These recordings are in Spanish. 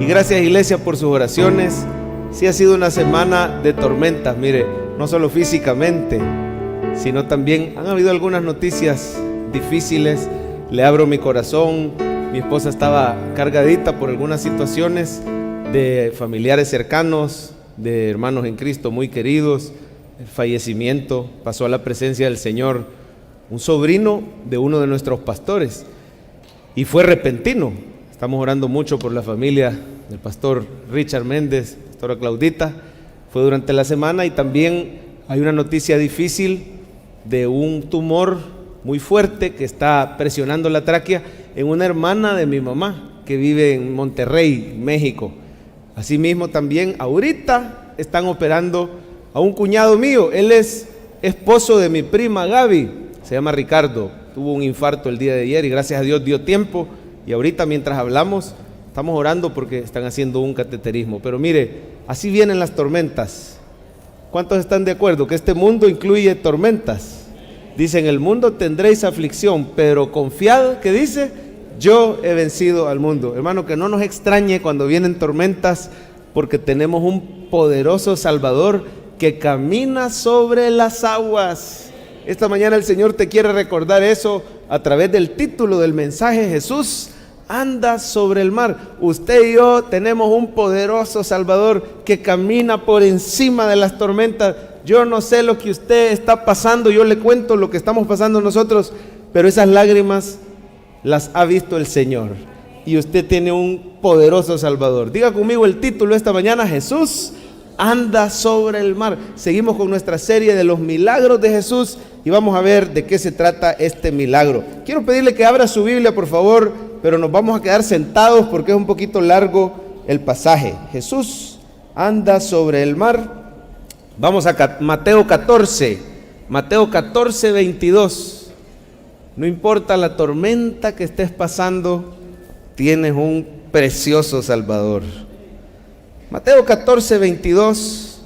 Y gracias, iglesia, por sus oraciones. Sí ha sido una semana de tormentas, mire, no solo físicamente, sino también han habido algunas noticias difíciles. Le abro mi corazón. Mi esposa estaba cargadita por algunas situaciones de familiares cercanos, de hermanos en Cristo muy queridos. El fallecimiento, pasó a la presencia del Señor un sobrino de uno de nuestros pastores, y fue repentino. Estamos orando mucho por la familia del pastor Richard Méndez, pastora Claudita. Fue durante la semana. Y también hay una noticia difícil de un tumor muy fuerte que está presionando la tráquea en una hermana de mi mamá que vive en Monterrey, México. Asimismo, también ahorita están operando a un cuñado mío. Él es esposo de mi prima Gaby, se llama Ricardo. Tuvo un infarto el día de ayer y gracias a Dios dio tiempo. Y ahorita, mientras hablamos, estamos orando porque están haciendo un cateterismo. Pero mire, así vienen las tormentas. ¿Cuántos están de acuerdo que este mundo incluye tormentas? Dice: en el mundo tendréis aflicción, pero confiad, ¿qué dice? Yo he vencido al mundo. Hermano, que no nos extrañe cuando vienen tormentas, porque tenemos un poderoso Salvador que camina sobre las aguas. Esta mañana el Señor te quiere recordar eso a través del título del mensaje: Jesús anda sobre el mar. Usted y yo tenemos un poderoso Salvador que camina por encima de las tormentas. Yo no sé lo que usted está pasando, yo le cuento lo que estamos pasando nosotros, pero esas lágrimas las ha visto el Señor, y usted tiene un poderoso Salvador. Diga conmigo el título esta mañana: Jesús anda sobre el mar. Seguimos con nuestra serie de los milagros de Jesús y vamos a ver de qué se trata este milagro. Quiero pedirle que abra su Biblia, por favor, pero nos vamos a quedar sentados porque es un poquito largo el pasaje. Jesús anda sobre el mar. Vamos a Mateo 14, 22. No importa la tormenta que estés pasando, tienes un precioso Salvador. Mateo 14, 22.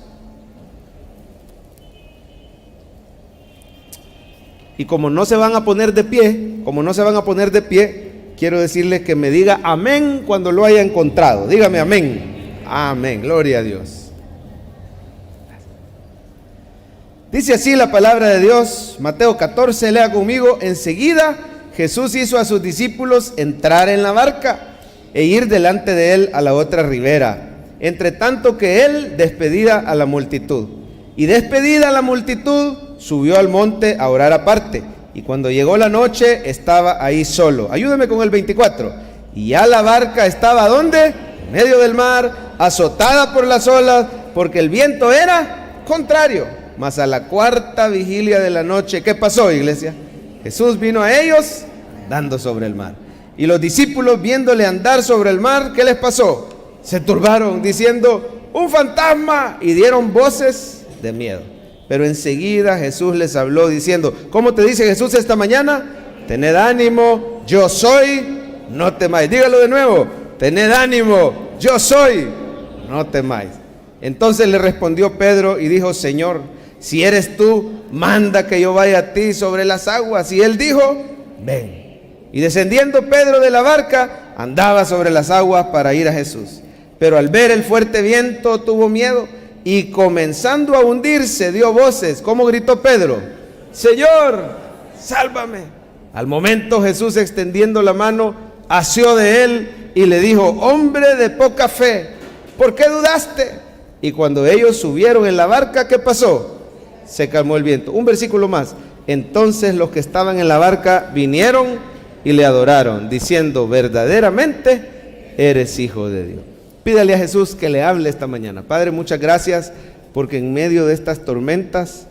Y como no se van a poner de pie, quiero decirles que me diga amén cuando lo haya encontrado. Dígame amén. Amén, gloria a Dios. Dice así la palabra de Dios, Mateo 14, lea conmigo. Enseguida Jesús hizo a sus discípulos entrar en la barca e ir delante de él a la otra ribera, entre tanto que él despedía a la multitud. Y despedida a la multitud, subió al monte a orar aparte. Y cuando llegó la noche, estaba ahí solo. Ayúdeme con el 24. Y ya la barca estaba, ¿dónde? En medio del mar, azotada por las olas, porque el viento era contrario. Mas a la cuarta vigilia de la noche, ¿qué pasó, iglesia? Jesús vino a ellos andando sobre el mar. Y los discípulos, viéndole andar sobre el mar, ¿qué les pasó? Se turbaron, diciendo: ¡un fantasma! Y dieron voces de miedo. Pero enseguida Jesús les habló diciendo: ¿cómo te dice Jesús esta mañana? Tened ánimo, yo soy, no temáis. Dígalo de nuevo: tened ánimo, yo soy, no temáis. Entonces le respondió Pedro y dijo: Señor, si eres tú, manda que yo vaya a ti sobre las aguas. Y él dijo: ven. Y descendiendo Pedro de la barca, andaba sobre las aguas para ir a Jesús. Pero al ver el fuerte viento tuvo miedo y comenzando a hundirse dio voces. ¿Cómo gritó Pedro? Señor, sálvame. Al momento Jesús, extendiendo la mano, asió de él y le dijo: hombre de poca fe, ¿por qué dudaste? Y cuando ellos subieron en la barca, ¿qué pasó? Se calmó el viento. Un versículo más. Entonces los que estaban en la barca vinieron y le adoraron, diciendo: verdaderamente eres hijo de Dios. Pídale a Jesús que le hable esta mañana. Padre, muchas gracias porque en medio de estas tormentas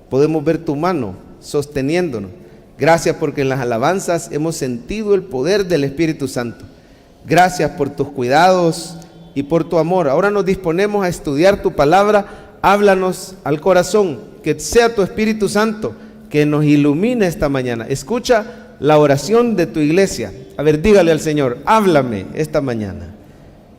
podemos ver tu mano sosteniéndonos. Gracias porque en las alabanzas hemos sentido el poder del Espíritu Santo. Gracias por tus cuidados y por tu amor. Ahora nos disponemos a estudiar tu palabra. Háblanos al corazón, que sea tu Espíritu Santo que nos ilumine esta mañana. Escucha la oración de tu iglesia. A ver, dígale al Señor: háblame esta mañana.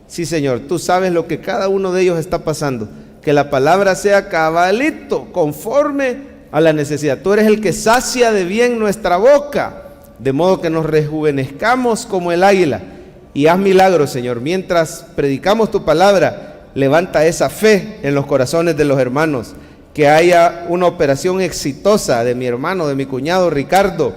Sí, Señor, tú sabes lo que cada uno de ellos está pasando. Que la palabra sea cabalito, conforme a la necesidad. Tú eres el que sacia de bien nuestra boca, de modo que nos rejuvenezcamos como el águila y haz milagros, Señor. Mientras predicamos tu palabra, levanta esa fe en los corazones de los hermanos, que haya una operación exitosa de mi hermano, de mi cuñado Ricardo.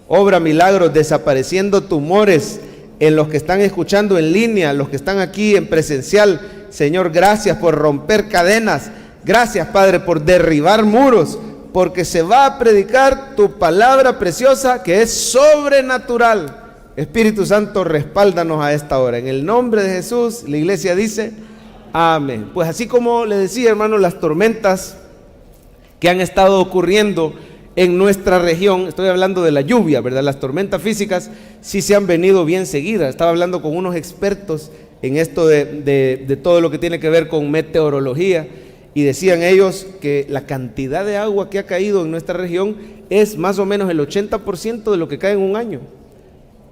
Obra milagros, desapareciendo tumores en los que están escuchando en línea, los que están aquí en presencial. Señor, gracias por romper cadenas. Gracias, Padre, por derribar muros, porque se va a predicar tu palabra preciosa que es sobrenatural. Espíritu Santo, respáldanos a esta hora. En el nombre de Jesús, la iglesia dice amén. Pues así como le decía, hermano, las tormentas que han estado ocurriendo en nuestra región, estoy hablando de la lluvia, ¿verdad? Las tormentas físicas sí se han venido bien seguidas. Estaba hablando con unos expertos en esto de todo lo que tiene que ver con meteorología, y decían ellos que la cantidad de agua que ha caído en nuestra región es más o menos el 80% de lo que cae en un año.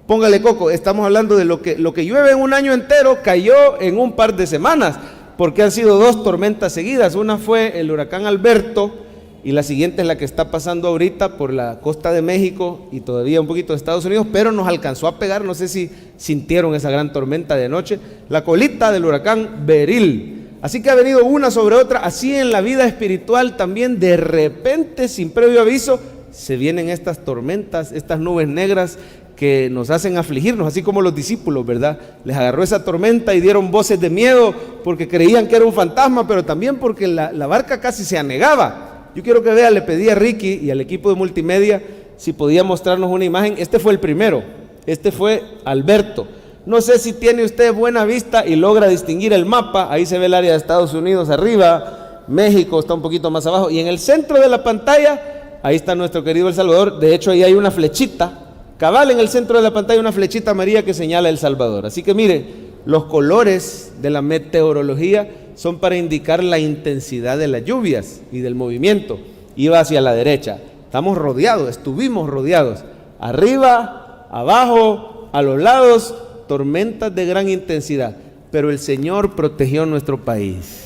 Póngale coco, estamos hablando de lo que llueve en un año entero, cayó en un par de semanas, porque han sido 2 tormentas seguidas. Una fue el huracán Alberto, y la siguiente es la que está pasando ahorita por la costa de México y todavía un poquito de Estados Unidos, pero nos alcanzó a pegar, no sé si sintieron esa gran tormenta de anoche, la colita del huracán Beryl. Así que ha venido una sobre otra. Así en la vida espiritual también, de repente, sin previo aviso, se vienen estas tormentas, estas nubes negras que nos hacen afligirnos, así como los discípulos, ¿verdad? Les agarró esa tormenta y dieron voces de miedo porque creían que era un fantasma, pero también porque la barca casi se anegaba. Yo quiero que vea, le pedí a Ricky y al equipo de multimedia si podía mostrarnos una imagen. Este fue el primero, este fue Alberto. No sé si tiene usted buena vista y logra distinguir el mapa. Ahí se ve el área de Estados Unidos arriba, México está un poquito más abajo, y en el centro de la pantalla, ahí está nuestro querido El Salvador. De hecho, ahí hay una flechita, cabal en el centro de la pantalla, una flechita amarilla que señala El Salvador. Así que mire, los colores de la meteorología son para indicar la intensidad de las lluvias y del movimiento. Iba hacia la derecha, estamos rodeados, estuvimos rodeados, arriba, abajo, a los lados, tormentas de gran intensidad, pero el Señor protegió nuestro país.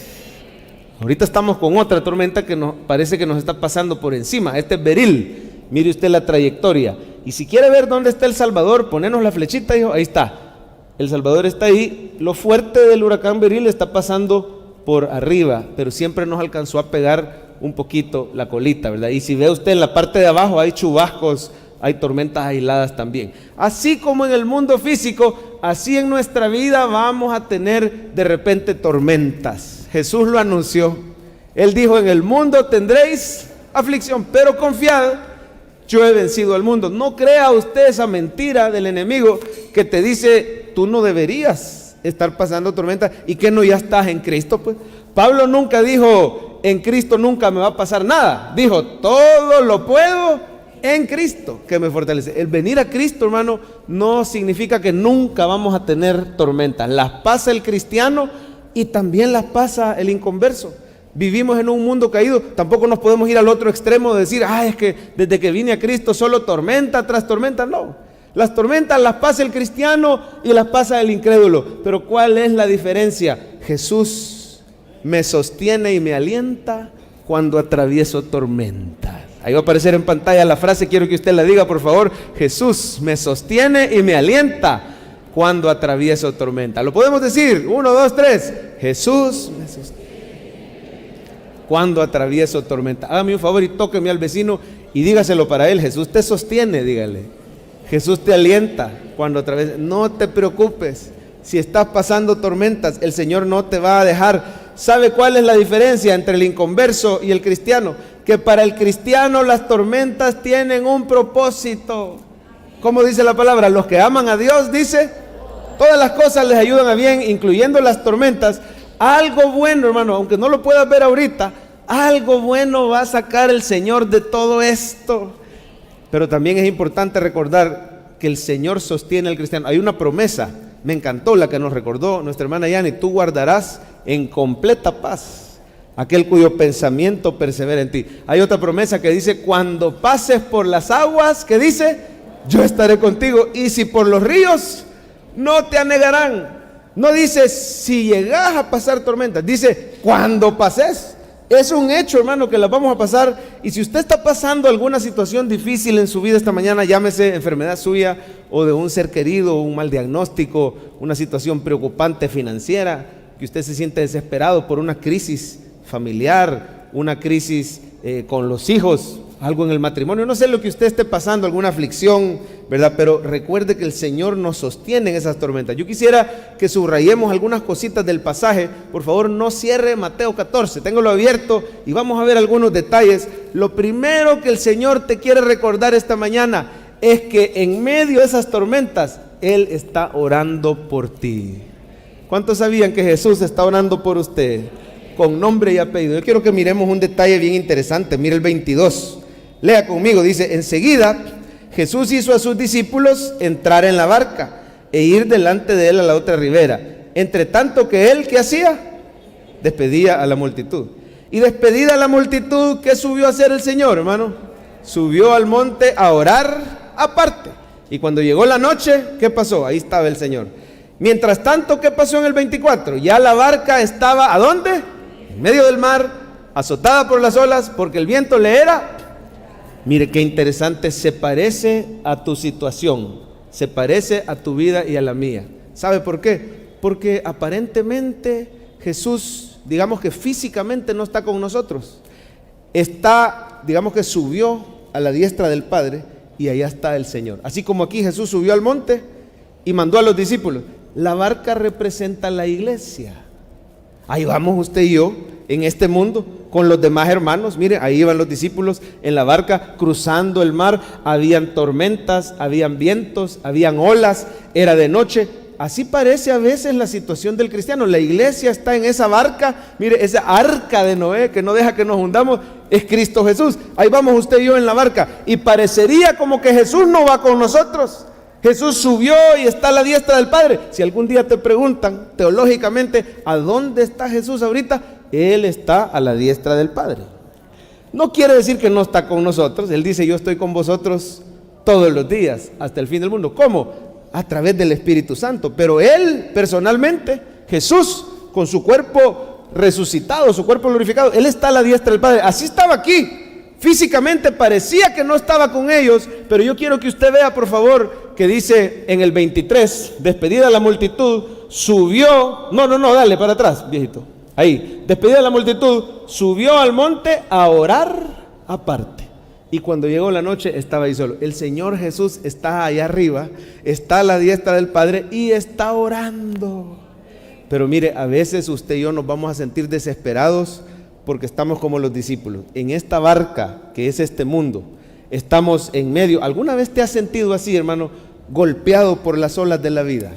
Ahorita estamos con otra tormenta que parece que nos está pasando por encima. Este es Beryl, mire usted la trayectoria, y si quiere ver dónde está El Salvador, ponernos la flechita, hijo, ahí está, El Salvador está ahí. Lo fuerte del huracán Beryl está pasando por arriba, pero siempre nos alcanzó a pegar un poquito la colita, ¿verdad? Y si ve usted en la parte de abajo hay chubascos, hay tormentas aisladas también. Así como en el mundo físico, así en nuestra vida vamos a tener de repente tormentas. Jesús lo anunció. Él dijo: en el mundo tendréis aflicción, pero confiad, yo he vencido al mundo. No crea usted esa mentira del enemigo que te dice: tú no deberías estar pasando tormentas, y que no ya estás en Cristo. Pues Pablo nunca dijo: en Cristo nunca me va a pasar nada. Dijo: todo lo puedo en Cristo que me fortalece. El venir a Cristo, hermano, no significa que nunca vamos a tener tormentas. Las pasa el cristiano y también las pasa el inconverso. Vivimos en un mundo caído. Tampoco nos podemos ir al otro extremo de decir: es que desde que vine a Cristo solo tormenta tras tormenta. No, las tormentas las pasa el cristiano y las pasa el incrédulo. Pero ¿cuál es la diferencia? Jesús me sostiene y me alienta cuando atravieso tormentas. Ahí va a aparecer en pantalla la frase, quiero que usted la diga, por favor. Jesús me sostiene y me alienta cuando atravieso tormenta. ¿Lo podemos decir? 1, 2, 3. Jesús me sostiene cuando atravieso tormenta. Hágame un favor y tóqueme al vecino y dígaselo para él. Jesús te sostiene, dígale. Jesús te alienta cuando atraviesas. No te preocupes. Si estás pasando tormentas, el Señor no te va a dejar. ¿Sabe cuál es la diferencia entre el inconverso y el cristiano? Que para el cristiano las tormentas tienen un propósito. ¿Cómo dice la palabra? Los que aman a Dios, dice, todas las cosas les ayudan a bien, incluyendo las tormentas. Algo bueno, hermano, aunque no lo puedas ver ahorita, algo bueno va a sacar el Señor de todo esto. Pero también es importante recordar que el Señor sostiene al cristiano. Hay una promesa, me encantó la que nos recordó nuestra hermana Yani: tú guardarás en completa paz aquel cuyo pensamiento persevera en ti. Hay otra promesa que dice: cuando pases por las aguas, que dice, yo estaré contigo, y si por los ríos, no te anegarán. No dice si llegas a pasar tormentas, dice cuando pases. Es un hecho, hermano, que las vamos a pasar. Y si usted está pasando alguna situación difícil en su vida esta mañana, llámese enfermedad suya o de un ser querido, un mal diagnóstico, una situación preocupante financiera, que usted se siente desesperado por una crisis familiar, una crisis con los hijos, algo en el matrimonio, no sé lo que usted esté pasando, alguna aflicción, ¿verdad? Pero recuerde que el Señor nos sostiene en esas tormentas. Yo quisiera que subrayemos algunas cositas del pasaje. Por favor, no cierre Mateo 14, téngalo abierto y vamos a ver algunos detalles. Lo primero que el Señor te quiere recordar esta mañana es que en medio de esas tormentas, Él está orando por ti. ¿Cuántos sabían que Jesús está orando por usted? Con nombre y apellido. Yo quiero que miremos un detalle bien interesante. Mire el 22. Lea conmigo, dice: enseguida Jesús hizo a sus discípulos entrar en la barca e ir delante de él a la otra ribera. Entre tanto que él, ¿qué hacía? Despedía a la multitud. Y despedida a la multitud, ¿qué subió a hacer el Señor, hermano? Subió al monte a orar aparte. Y cuando llegó la noche, ¿qué pasó? Ahí estaba el Señor. Mientras tanto, ¿qué pasó en el 24? Ya la barca estaba, ¿a dónde? En medio del mar, azotada por las olas, porque el viento le era... Mire qué interesante, se parece a tu situación, se parece a tu vida y a la mía. ¿Sabe por qué? Porque aparentemente Jesús, digamos que físicamente no está con nosotros. Está, digamos que subió a la diestra del Padre y allá está el Señor. Así como aquí Jesús subió al monte y mandó a los discípulos. La barca representa la iglesia. Ahí vamos usted y yo en este mundo con los demás hermanos. Mire, ahí iban los discípulos en la barca cruzando el mar. Habían tormentas, habían vientos, habían olas, era de noche. Así parece a veces la situación del cristiano. La iglesia está en esa barca, mire, esa arca de Noé que no deja que nos hundamos, es Cristo Jesús. Ahí vamos usted y yo en la barca y parecería como que Jesús no va con nosotros. Jesús subió y está a la diestra del Padre. Si algún día te preguntan teológicamente, ¿a dónde está Jesús ahorita? Él está a la diestra del Padre. No quiere decir que no está con nosotros. Él dice: yo estoy con vosotros todos los días hasta el fin del mundo. ¿Cómo? A través del Espíritu Santo. Pero Él personalmente, Jesús, con su cuerpo resucitado, su cuerpo glorificado, Él está a la diestra del Padre. Así estaba aquí. Físicamente parecía que no estaba con ellos, pero yo quiero que usted vea, por favor, que dice en el 23, despedida la multitud, subió, dale para atrás, viejito, ahí, despedida la multitud, subió al monte a orar aparte. Y cuando llegó la noche estaba ahí solo. El Señor Jesús está allá arriba, está a la diestra del Padre y está orando. Pero mire, a veces usted y yo nos vamos a sentir desesperados porque estamos como los discípulos. En esta barca que es este mundo, estamos en medio. ¿Alguna vez te has sentido así, hermano, golpeado por las olas de la vida?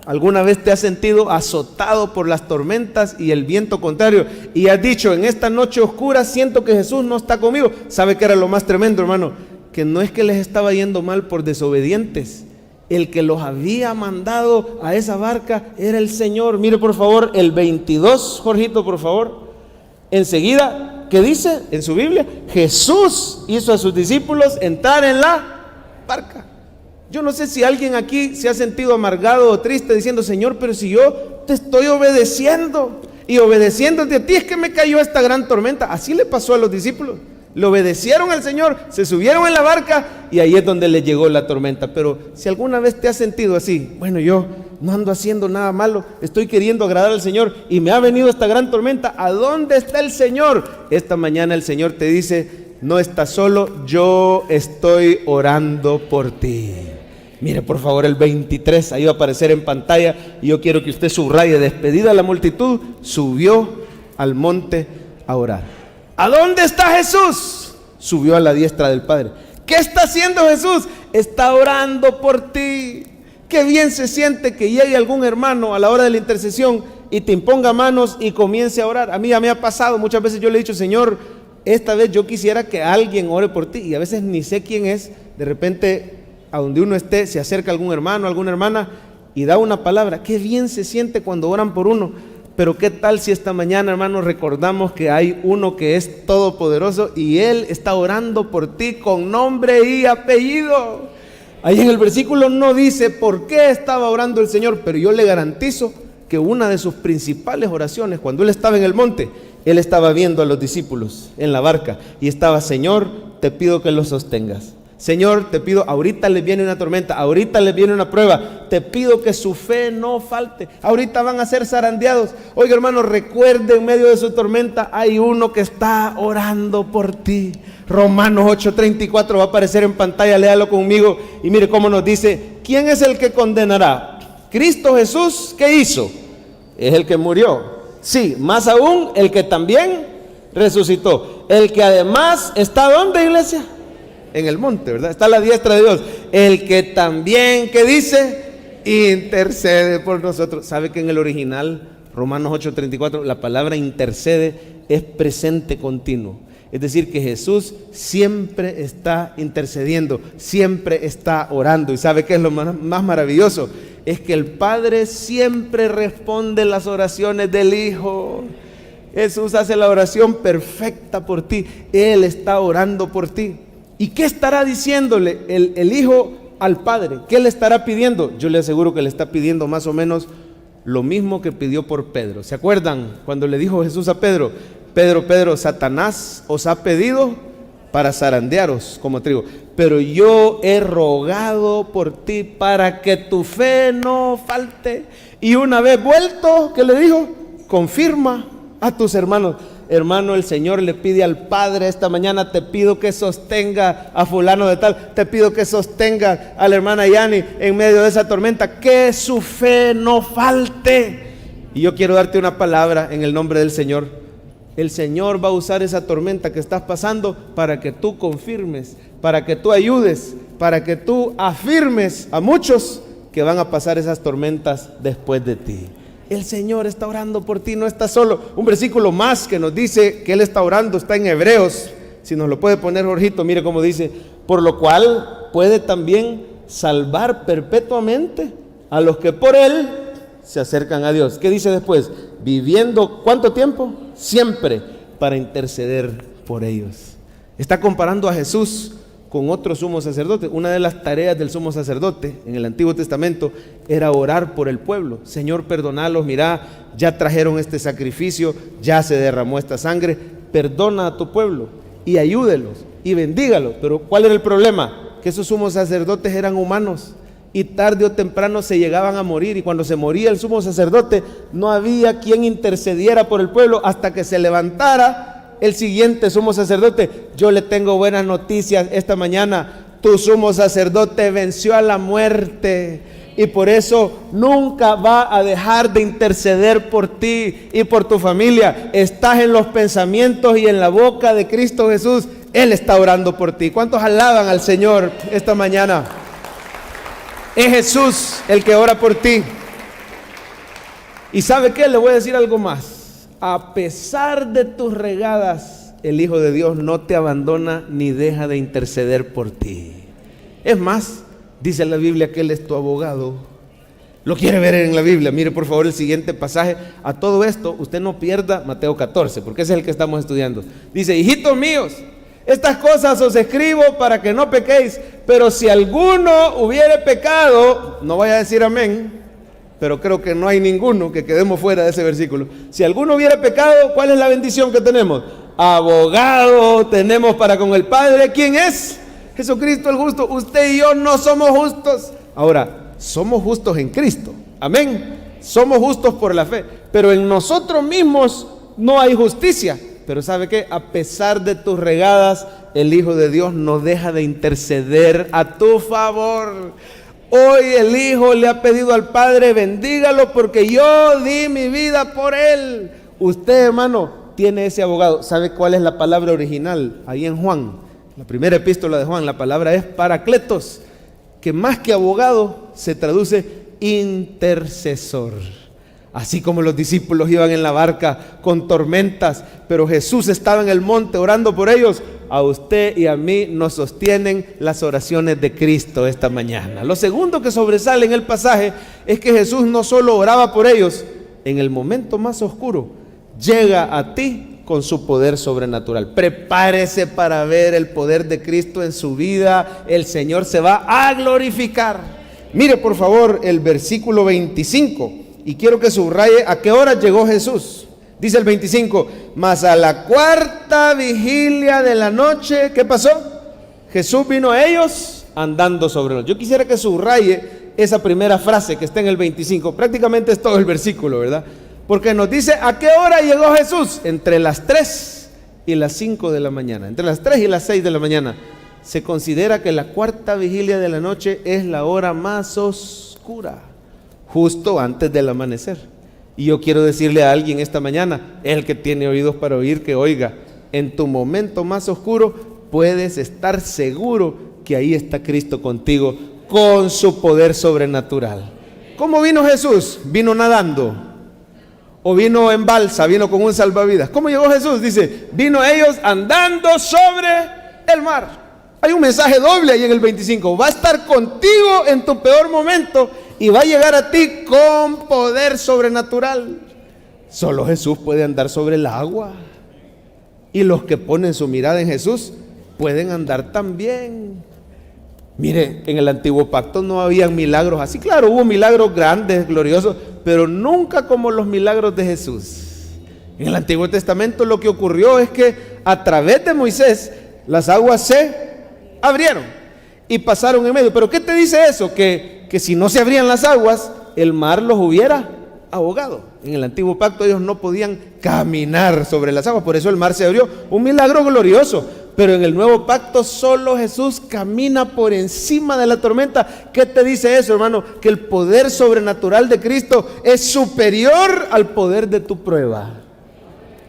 ¿Alguna vez te has sentido azotado por las tormentas y el viento contrario? Y has dicho: en esta noche oscura siento que Jesús no está conmigo. ¿Sabe qué era lo más tremendo, hermano? Que no es que les estaba yendo mal por desobedientes. El que los había mandado a esa barca era el Señor. Mire por favor el 22, Jorgito, por favor. Enseguida, ¿qué dice en su Biblia? Jesús hizo a sus discípulos entrar en la barca. Yo no sé si alguien aquí se ha sentido amargado o triste diciendo: Señor, pero si yo te estoy obedeciendo y obedeciéndote a ti, es que me cayó esta gran tormenta. Así le pasó a los discípulos. Le obedecieron al Señor, se subieron en la barca y ahí es donde les llegó la tormenta. Pero si alguna vez te has sentido así: bueno, yo no ando haciendo nada malo, estoy queriendo agradar al Señor y me ha venido esta gran tormenta, ¿a dónde está el Señor? Esta mañana el Señor te dice: no estás solo, yo estoy orando por ti. Mire por favor el 23, ahí va a aparecer en pantalla y yo quiero que usted subraye: despedida la multitud, subió al monte a orar. ¿A dónde está Jesús? Subió a la diestra del Padre. ¿Qué está haciendo Jesús? Está orando por ti. Qué bien se siente que llegue algún hermano a la hora de la intercesión y te imponga manos y comience a orar. A mí ya me ha pasado, muchas veces yo le he dicho: Señor, esta vez yo quisiera que alguien ore por ti, y a veces ni sé quién es. De repente, a donde uno esté, se acerca algún hermano, alguna hermana y da una palabra. Qué bien se siente cuando oran por uno. Pero qué tal si esta mañana, hermanos, recordamos que hay uno que es todopoderoso y Él está orando por ti con nombre y apellido. Ahí en el versículo no dice por qué estaba orando el Señor, pero yo le garantizo que una de sus principales oraciones, cuando Él estaba en el monte, Él estaba viendo a los discípulos en la barca y estaba: Señor, te pido que los sostengas. Señor, te pido, ahorita les viene una tormenta, ahorita les viene una prueba, te pido que su fe no falte, ahorita van a ser zarandeados. Oiga, hermano, recuerde, en medio de su tormenta hay uno que está orando por ti. Romanos 8:34 va a aparecer en pantalla, léalo conmigo y mire cómo nos dice: ¿quién es el que condenará? Cristo Jesús, ¿qué hizo? Es el que murió, sí, más aún el que también resucitó, el que además está ¿dónde, iglesia? En el monte, ¿verdad? Está a la diestra de Dios. El que también, ¿qué dice? Intercede por nosotros. ¿Sabe que en el original, Romanos 8:34, la palabra intercede es presente continuo? Es decir, que Jesús siempre está intercediendo, siempre está orando. ¿Y sabe qué es lo más maravilloso? Es que el Padre siempre responde las oraciones del Hijo. Jesús hace la oración perfecta por ti. Él está orando por ti. ¿Y qué estará diciéndole el Hijo al Padre? ¿Qué le estará pidiendo? Yo le aseguro que le está pidiendo más o menos lo mismo que pidió por Pedro. ¿Se acuerdan cuando le dijo Jesús a Pedro: Pedro, Satanás os ha pedido para zarandearos como trigo, pero yo he rogado por ti para que tu fe no falte? Y una vez vuelto, ¿qué le dijo? Confirma a tus hermanos. Hermano, el Señor le pide al Padre esta mañana: te pido que sostenga a fulano de tal, te pido que sostenga a la hermana Yani en medio de esa tormenta, que su fe no falte. Y yo quiero darte una palabra en el nombre del Señor. El Señor va a usar esa tormenta que estás pasando para que tú confirmes, para que tú ayudes, para que tú afirmes a muchos que van a pasar esas tormentas después de ti. El Señor está orando por ti, no estás solo. Un versículo más que nos dice que Él está orando está en Hebreos. Si nos lo puede poner, Jorgito, mire cómo dice: por lo cual puede también salvar perpetuamente a los que por Él se acercan a Dios. ¿Qué dice después? Viviendo, ¿cuánto tiempo? Siempre para interceder por ellos. Está comparando a Jesús con otro sumo sacerdote. Una de las tareas del sumo sacerdote en el Antiguo Testamento era orar por el pueblo. Señor, perdonalos, mira, ya trajeron este sacrificio, ya se derramó esta sangre, perdona a tu pueblo y ayúdelos y bendígalos. Pero ¿cuál era el problema? Que esos sumos sacerdotes eran humanos y tarde o temprano se llegaban a morir, y cuando se moría el sumo sacerdote no había quien intercediera por el pueblo hasta que se levantara el siguiente sumo sacerdote. Yo le tengo buenas noticias esta mañana: tu sumo sacerdote venció a la muerte y por eso nunca va a dejar de interceder por ti y por tu familia. Estás en los pensamientos y en la boca de Cristo Jesús. Él está orando por ti. ¿Cuántos alaban al Señor esta mañana? Es Jesús el que ora por ti. ¿Y sabe qué? Le voy a decir algo más. A pesar de tus regadas, el Hijo de Dios no te abandona ni deja de interceder por ti. Es más, dice la Biblia que Él es tu abogado. Lo quiere ver en la Biblia. Mire por favor el siguiente pasaje. A todo esto, usted no pierda Mateo 14, porque ese es el que estamos estudiando. Dice: hijitos míos, estas cosas os escribo para que no pequéis, pero si alguno hubiere pecado, no vaya a decir amén, pero creo que no hay ninguno, que quedemos fuera de ese versículo. Si alguno hubiera pecado, ¿cuál es la bendición que tenemos? Abogado tenemos para con el Padre. ¿Quién es? Jesucristo el justo. Usted y yo no somos justos. Ahora, somos justos en Cristo. Amén. Somos justos por la fe, pero en nosotros mismos no hay justicia. Pero ¿sabe qué? A pesar de tus regadas, el Hijo de Dios no deja de interceder a tu favor. Hoy el Hijo le ha pedido al Padre: bendígalo porque yo di mi vida por él. Usted, hermano, tiene ese abogado. ¿Sabe cuál es la palabra original? Ahí en Juan, la primera epístola de Juan, la palabra es paracletos, que más que abogado se traduce intercesor. Así como los discípulos iban en la barca con tormentas, pero Jesús estaba en el monte orando por ellos, a usted y a mí nos sostienen las oraciones de Cristo esta mañana. Lo segundo que sobresale en el pasaje es que Jesús no solo oraba por ellos, en el momento más oscuro, llega a ti con su poder sobrenatural. Prepárese para ver el poder de Cristo en su vida. El Señor se va a glorificar. Mire por favor el versículo 25. Y quiero que subraye a qué hora llegó Jesús. Dice el 25, mas a la cuarta vigilia de la noche, ¿qué pasó? Jesús vino a ellos andando sobre los. Yo quisiera que subraye esa primera frase que está en el 25, prácticamente es todo el versículo, ¿verdad? Porque nos dice, ¿a qué hora llegó Jesús? Entre las 3 y las 5 de la mañana, entre las 3 y las 6 de la mañana. Se considera que la cuarta vigilia de la noche es la hora más oscura, justo antes del amanecer. Y yo quiero decirle a alguien esta mañana, el que tiene oídos para oír, que oiga, en tu momento más oscuro puedes estar seguro que ahí está Cristo contigo con su poder sobrenatural. ¿Cómo vino Jesús? ¿Vino nadando? ¿O vino en balsa? ¿Vino con un salvavidas? ¿Cómo llegó Jesús? Dice, vino ellos andando sobre el mar. Hay un mensaje doble ahí en el 25. Va a estar contigo en tu peor momento y va a llegar a ti con poder sobrenatural. Solo Jesús puede andar sobre el agua. Y los que ponen su mirada en Jesús pueden andar también. Mire, en el antiguo pacto no había milagros así. Claro, hubo milagros grandes, gloriosos, pero nunca como los milagros de Jesús. En el Antiguo Testamento lo que ocurrió es que a través de Moisés las aguas se abrieron y pasaron en medio. Pero ¿qué te dice eso? Que si no se abrían las aguas, el mar los hubiera ahogado. En el antiguo pacto ellos no podían caminar sobre las aguas, por eso el mar se abrió. Un milagro glorioso. Pero en el nuevo pacto solo Jesús camina por encima de la tormenta. ¿Qué te dice eso, hermano? Que el poder sobrenatural de Cristo es superior al poder de tu prueba.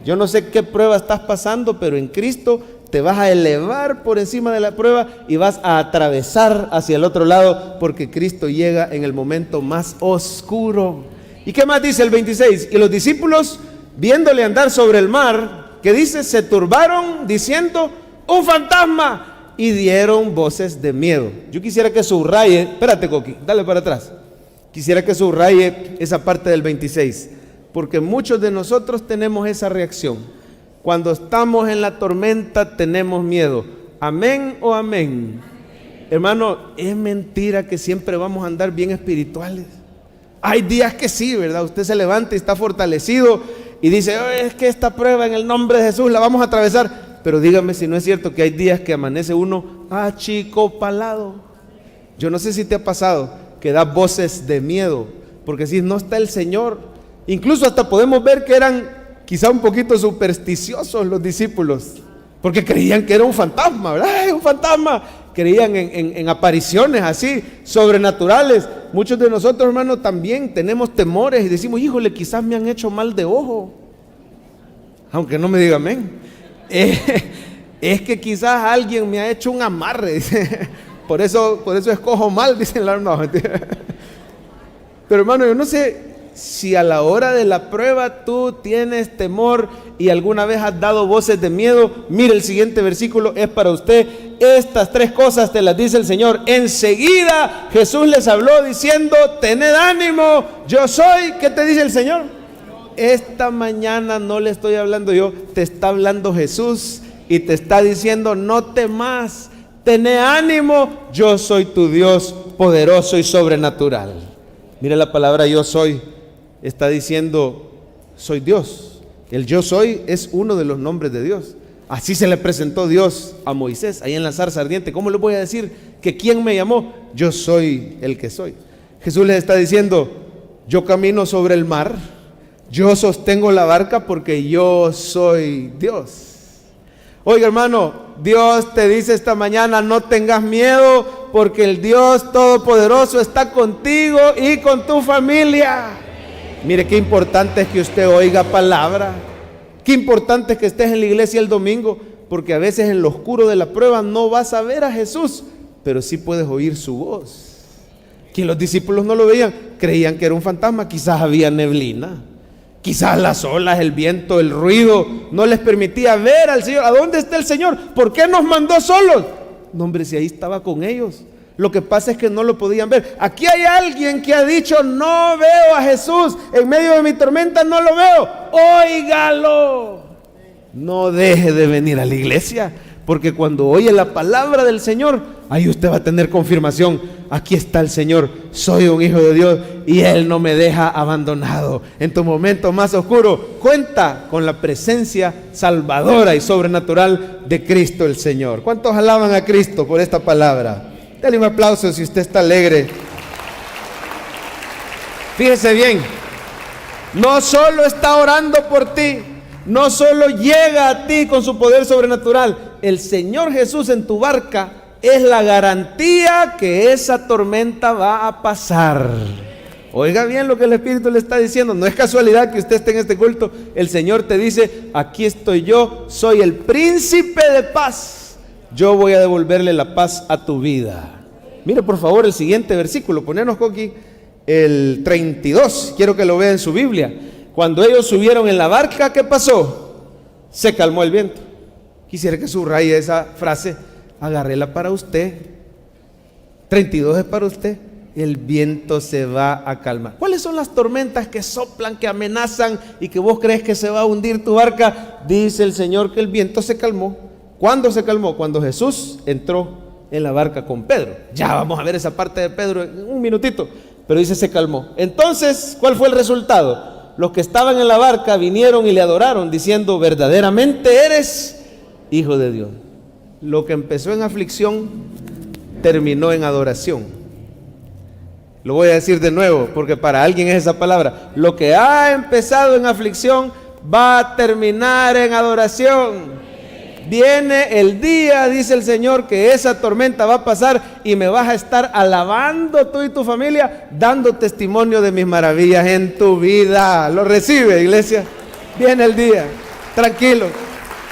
Yo no sé qué prueba estás pasando, pero en Cristo te vas a elevar por encima de la prueba y vas a atravesar hacia el otro lado, porque Cristo llega en el momento más oscuro. ¿Y qué más dice el 26? Y los discípulos, viéndole andar sobre el mar, ¿qué dice? Se turbaron diciendo, ¡un fantasma! Y dieron voces de miedo. Yo quisiera que subraye, espérate Coqui, dale para atrás. Quisiera que subraye esa parte del 26, porque muchos de nosotros tenemos esa reacción. Cuando estamos en la tormenta tenemos miedo. ¿Amén o amén? Hermano, es mentira que siempre vamos a andar bien espirituales. Hay días que sí, ¿verdad? Usted se levanta y está fortalecido y dice, oh, es que esta prueba en el nombre de Jesús la vamos a atravesar. Pero dígame si no es cierto que hay días que amanece uno achicopalado. Yo no sé si te ha pasado que da voces de miedo, porque si no está el Señor, incluso hasta podemos ver que eran quizá un poquito supersticiosos los discípulos, porque creían que era un fantasma, ¿verdad? ¡Ay, un fantasma! Creían en apariciones así, sobrenaturales. Muchos de nosotros, hermanos, también tenemos temores y decimos, híjole, quizás me han hecho mal de ojo. Aunque no me diga amén. Es que quizás alguien me ha hecho un amarre, dice. Por eso escojo mal, dicen la no, mentira. Pero hermano, yo no sé si a la hora de la prueba tú tienes temor y alguna vez has dado voces de miedo. Mire, el siguiente versículo es para usted. Estas 3 cosas te las dice el Señor. Enseguida Jesús les habló diciendo, tened ánimo, yo soy. ¿Qué te dice el Señor? Esta mañana no le estoy hablando yo, te está hablando Jesús y te está diciendo, no temas, tened ánimo, yo soy tu Dios poderoso y sobrenatural. Mire la palabra yo soy. Está diciendo, soy Dios. El yo soy es uno de los nombres de Dios. Así se le presentó Dios a Moisés, ahí en la zarza ardiente. ¿Cómo le voy a decir que quién me llamó? Yo soy el que soy. Jesús les está diciendo, yo camino sobre el mar, yo sostengo la barca porque yo soy Dios. Oiga, hermano, Dios te dice esta mañana, no tengas miedo, porque el Dios Todopoderoso está contigo y con tu familia. Mire qué importante es que usted oiga palabra. Qué importante es que estés en la iglesia el domingo, porque a veces en lo oscuro de la prueba no vas a ver a Jesús, pero sí puedes oír su voz. Que los discípulos no lo veían, creían que era un fantasma, quizás había neblina, quizás las olas, el viento, el ruido no les permitía ver al Señor. ¿A dónde está el Señor? ¿Por qué nos mandó solos? No, hombre, si ahí estaba con ellos. Lo que pasa es que no lo podían ver. Aquí hay alguien que ha dicho, no veo a Jesús, en medio de mi tormenta no lo veo. Óigalo. No deje de venir a la iglesia, Porque cuando oye la palabra del Señor, ahí usted va a tener confirmación. Aquí está el Señor, soy un hijo de Dios y Él no me deja abandonado. En tu momento más oscuro, cuenta con la presencia salvadora y sobrenatural de Cristo el Señor. ¿Cuántos alaban a Cristo por esta palabra? Dale un aplauso si usted está alegre. Fíjese bien, no solo está orando por ti, no solo llega a ti con su poder sobrenatural, el Señor Jesús en tu barca es la garantía que esa tormenta va a pasar. Oiga bien lo que el Espíritu le está diciendo. No es casualidad que usted esté en este culto. El Señor te dice: aquí estoy yo, soy el príncipe de paz. Yo voy a devolverle la paz a tu vida. Mire por favor el siguiente versículo. Ponernos aquí el 32. Quiero que lo vea en su Biblia. Cuando ellos subieron en la barca, ¿qué pasó? Se calmó el viento. Quisiera que subraye esa frase. Agárrela para usted. 32 es para usted. El viento se va a calmar. ¿Cuáles son las tormentas que soplan, que amenazan y que vos crees que se va a hundir tu barca? Dice el Señor que el viento se calmó. ¿Cuándo se calmó? Cuando Jesús entró en la barca con Pedro. Ya vamos a ver esa parte de Pedro en un minutito. Pero dice se calmó. Entonces, ¿cuál fue el resultado? Los que estaban en la barca vinieron y le adoraron diciendo: verdaderamente eres Hijo de Dios. Lo que empezó en aflicción terminó en adoración. Lo voy a decir de nuevo porque para alguien es esa palabra. Lo que ha empezado en aflicción va a terminar en adoración. Viene el día, dice el Señor, que esa tormenta va a pasar y me vas a estar alabando tú y tu familia, dando testimonio de mis maravillas en tu vida. ¿Lo recibe, iglesia? Viene el día, tranquilo,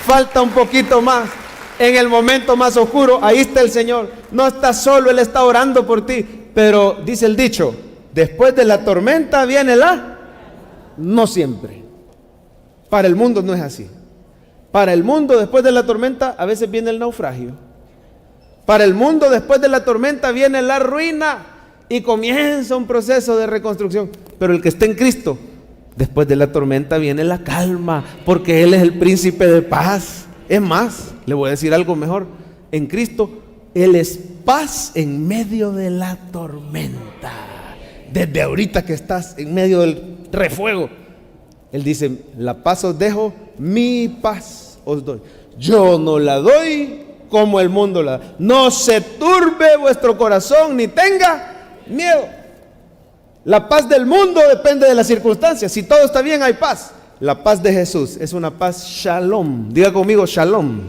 falta un poquito más. En el momento más oscuro, ahí está el Señor. No estás solo, Él está orando por ti. Pero dice el dicho: después de la tormenta viene la... No siempre. Para el mundo no es así. Para el mundo, después de la tormenta, a veces viene el naufragio. Para el mundo, después de la tormenta, viene la ruina y comienza un proceso de reconstrucción. Pero el que está en Cristo, después de la tormenta viene la calma, porque Él es el príncipe de paz. Es más, le voy a decir algo mejor. En Cristo, Él es paz en medio de la tormenta. Desde ahorita que estás en medio del refuego, Él dice: la paz os dejo, mi paz os doy. Yo no la doy como el mundo la da. No se turbe vuestro corazón ni tenga miedo. La paz del mundo depende de las circunstancias. Si todo está bien, hay paz. La paz de Jesús es una paz shalom. Diga conmigo shalom.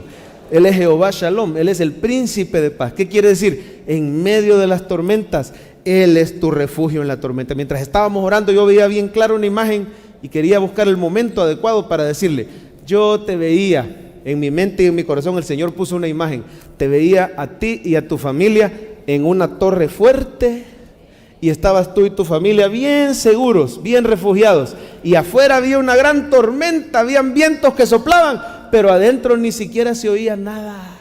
Él es Jehová Shalom. Él es el príncipe de paz. ¿Qué quiere decir? En medio de las tormentas, Él es tu refugio en la tormenta. Mientras estábamos orando, yo veía bien claro una imagen y quería buscar el momento adecuado para decirle: yo te veía en mi mente y en mi corazón. El Señor puso una imagen. Te veía a ti y a tu familia en una torre fuerte, y estabas tú y tu familia bien seguros, bien refugiados, y afuera había una gran tormenta, habían vientos que soplaban, pero adentro ni siquiera se oía nada.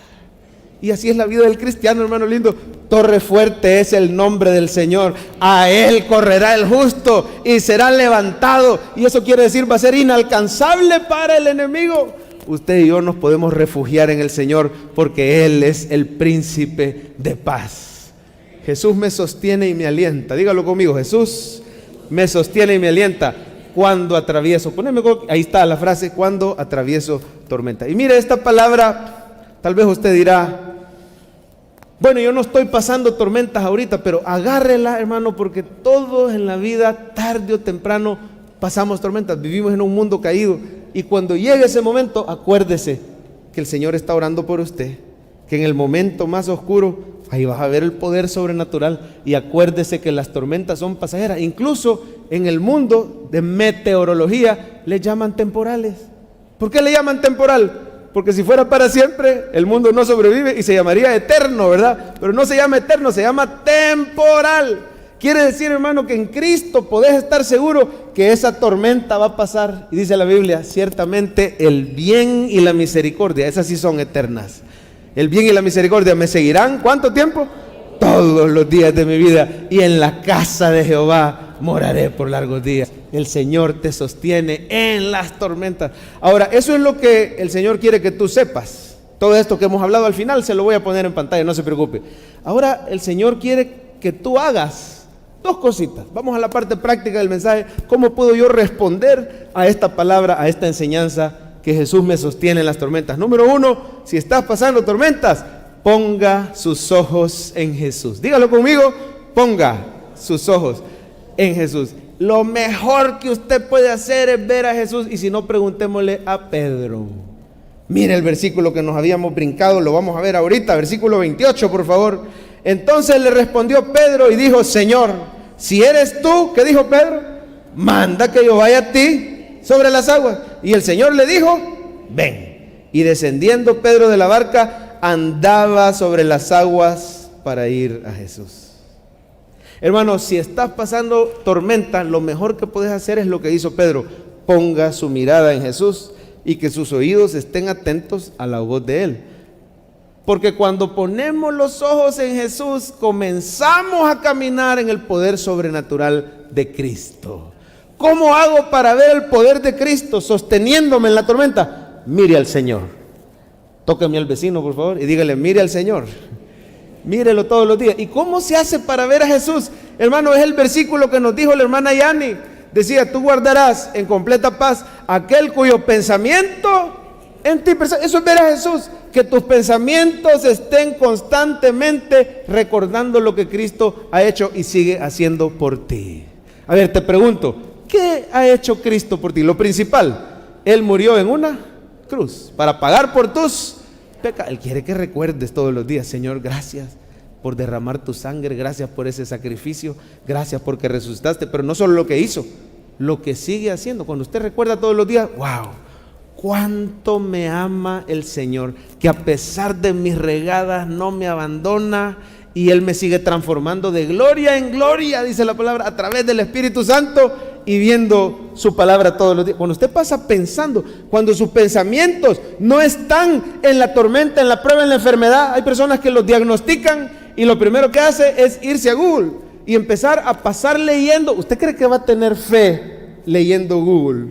Y así es la vida del cristiano, hermano lindo. Torre fuerte es el nombre del Señor. A Él correrá el justo y será levantado. Y eso quiere decir, va a ser inalcanzable para el enemigo. Usted y yo nos podemos refugiar en el Señor porque Él es el príncipe de paz. Jesús me sostiene y me alienta. Dígalo conmigo: Jesús me sostiene y me alienta cuando atravieso. Poneme, ahí está la frase: cuando atravieso tormenta. Y mire esta palabra, tal vez usted dirá: bueno, yo no estoy pasando tormentas ahorita, pero agárrela, hermano, porque todos en la vida, tarde o temprano, pasamos tormentas. Vivimos en un mundo caído, y cuando llegue ese momento, acuérdese que el Señor está orando por usted, que en el momento más oscuro, ahí vas a ver el poder sobrenatural. Y acuérdese que las tormentas son pasajeras. Incluso en el mundo de meteorología le llaman temporales. ¿Por qué le llaman temporal? Porque si fuera para siempre, el mundo no sobrevive y se llamaría eterno, ¿verdad? Pero no se llama eterno, se llama temporal. Quiere decir, hermano, que en Cristo podés estar seguro que esa tormenta va a pasar. Y dice la Biblia: ciertamente el bien y la misericordia, esas sí son eternas. El bien y la misericordia me seguirán, ¿cuánto tiempo? Todos los días de mi vida, y en la casa de Jehová moraré por largos días. El Señor te sostiene en las tormentas. Ahora, eso es lo que el Señor quiere que tú sepas. Todo esto que hemos hablado al final se lo voy a poner en pantalla, no se preocupe. Ahora el Señor quiere que tú hagas dos cositas. Vamos a la parte práctica del mensaje. ¿Cómo puedo yo responder a esta palabra, a esta enseñanza que Jesús me sostiene en las tormentas? Número uno, si estás pasando tormentas, ponga sus ojos en Jesús. Dígalo conmigo, ponga sus ojos en Jesús. Lo mejor que usted puede hacer es ver a Jesús, y si no, preguntémosle a Pedro. Mire el versículo que nos habíamos brincado, lo vamos a ver ahorita, versículo 28, por favor. Entonces le respondió Pedro y dijo: Señor, si eres tú, ¿qué dijo Pedro? Manda que yo vaya a ti sobre las aguas. Y el Señor le dijo: ven. Y descendiendo Pedro de la barca, andaba sobre las aguas para ir a Jesús. Hermanos, si estás pasando tormenta, lo mejor que puedes hacer es lo que hizo Pedro: ponga su mirada en Jesús y que sus oídos estén atentos a la voz de Él. Porque cuando ponemos los ojos en Jesús, comenzamos a caminar en el poder sobrenatural de Cristo. ¿Cómo hago para ver el poder de Cristo sosteniéndome en la tormenta? Mire al Señor. Tóqueme al vecino, por favor, y dígale: mire al Señor. Mírelo todos los días. ¿Y cómo se hace para ver a Jesús? Hermano, es el versículo que nos dijo la hermana Yani. Decía: tú guardarás en completa paz aquel cuyo pensamiento en ti. Eso es ver a Jesús. Que tus pensamientos estén constantemente recordando lo que Cristo ha hecho y sigue haciendo por ti. A ver, te pregunto, ¿qué ha hecho Cristo por ti? Lo principal, Él murió en una cruz para pagar por tus pecados. Él quiere que recuerdes todos los días: Señor, gracias por derramar tu sangre, gracias por ese sacrificio, gracias porque resucitaste. Pero no solo lo que hizo, lo que sigue haciendo. Cuando usted recuerda todos los días: wow, cuánto me ama el Señor, que a pesar de mis regadas no me abandona, y Él me sigue transformando de gloria en gloria, dice la palabra, a través del Espíritu Santo, y viendo su palabra todos los días. Cuando usted pasa pensando, cuando sus pensamientos no están en la tormenta, en la prueba, en la enfermedad, hay personas que los diagnostican y lo primero que hace es irse a Google y empezar a pasar leyendo. ¿Usted cree que va a tener fe leyendo Google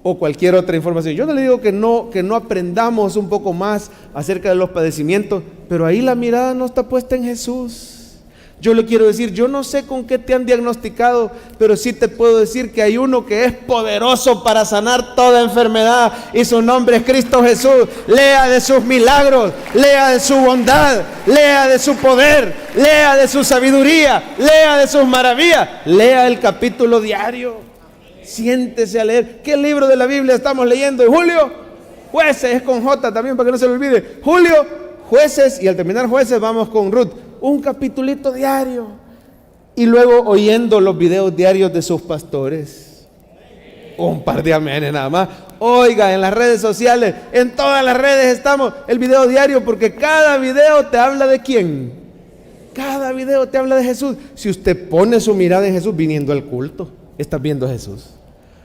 o cualquier otra información? Yo no le digo que no aprendamos un poco más acerca de los padecimientos, pero ahí la mirada no está puesta en Jesús. Yo le quiero decir, yo no sé con qué te han diagnosticado, pero sí te puedo decir que hay uno que es poderoso para sanar toda enfermedad, y su nombre es Cristo Jesús. Lea de sus milagros, lea de su bondad, lea de su poder, lea de su sabiduría, lea de sus maravillas, lea el capítulo diario. Siéntese a leer. ¿Qué libro de la Biblia estamos leyendo? Julio, Jueces, es con J también para que no se lo olvide. Julio, Jueces, y al terminar Jueces vamos con Ruth. Un capitulito diario. Y luego oyendo los videos diarios de sus pastores. Un par de amenes nada más. Oiga, en las redes sociales, en todas las redes estamos, el video diario, porque cada video te habla de quién. Cada video te habla de Jesús. Si usted pone su mirada en Jesús, viniendo al culto, estás viendo a Jesús.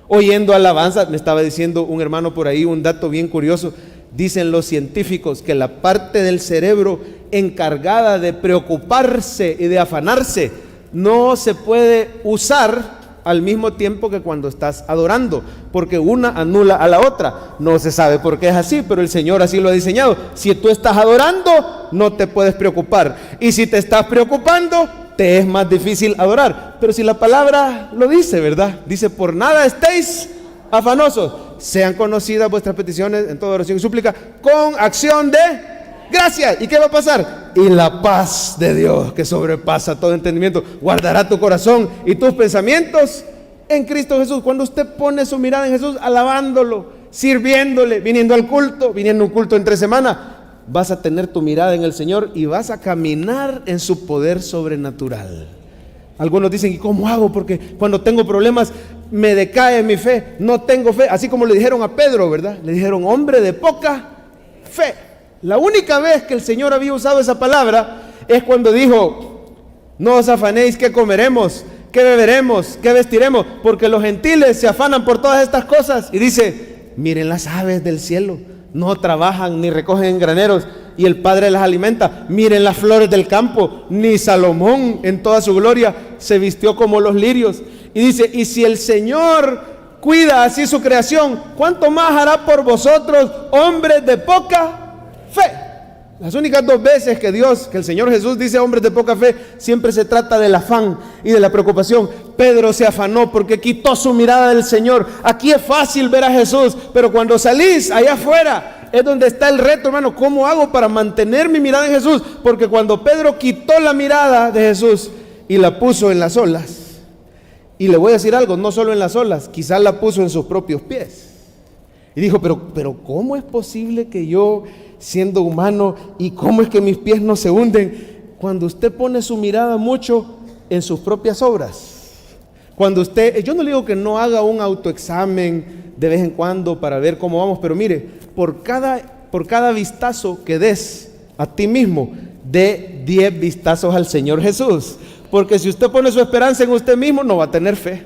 Oyendo alabanza. Me estaba diciendo un hermano por ahí un dato bien curioso. Dicen los científicos que la parte del cerebro encargada de preocuparse y de afanarse no se puede usar al mismo tiempo que cuando estás adorando, porque una anula a la otra. No se sabe por qué es así, pero el Señor así lo ha diseñado. Si tú estás adorando, no te puedes preocupar, y si te estás preocupando, te es más difícil adorar. Pero si la palabra lo dice, ¿verdad? Dice: por nada estéis afanosos, sean conocidas vuestras peticiones en toda oración y súplica con acción de gracias. ¿Y qué va a pasar? Y la paz de Dios, que sobrepasa todo entendimiento, guardará tu corazón y tus pensamientos en Cristo Jesús. Cuando usted pone su mirada en Jesús, alabándolo, sirviéndole, viniendo al culto, viniendo a un culto entre semana, vas a tener tu mirada en el Señor y vas a caminar en su poder sobrenatural. Algunos dicen: ¿y cómo hago? Porque cuando tengo problemas me decae mi fe, no tengo fe. Así como le dijeron a Pedro, ¿verdad? Le dijeron: hombre de poca fe. La única vez que el Señor había usado esa palabra es cuando dijo: no os afanéis qué comeremos, qué beberemos, qué vestiremos, porque los gentiles se afanan por todas estas cosas. Y dice: miren las aves del cielo, no trabajan ni recogen en graneros, y el Padre las alimenta. Miren las flores del campo, ni Salomón en toda su gloria se vistió como los lirios. Y dice: y si el Señor cuida así su creación, ¿cuánto más hará por vosotros, hombres de poca fe. Las únicas 2 veces que el Señor Jesús dice hombres de poca fe, siempre se trata del afán y de la preocupación. Pedro se afanó porque quitó su mirada del Señor. Aquí es fácil ver a Jesús, pero cuando salís allá afuera es donde está el reto, hermano. ¿Cómo hago para mantener mi mirada en Jesús? Porque cuando Pedro quitó la mirada de Jesús y la puso en las olas, y le voy a decir algo, no solo en las olas, quizás la puso en sus propios pies. Y dijo, pero ¿cómo es posible que yo, siendo humano, y cómo es que mis pies no se hunden? Cuando usted pone su mirada mucho en sus propias obras. Cuando usted, yo no le digo que no haga un autoexamen de vez en cuando para ver cómo vamos, pero mire, por cada vistazo que des a ti mismo, dé 10 vistazos al Señor Jesús. Porque si usted pone su esperanza en usted mismo, no va a tener fe.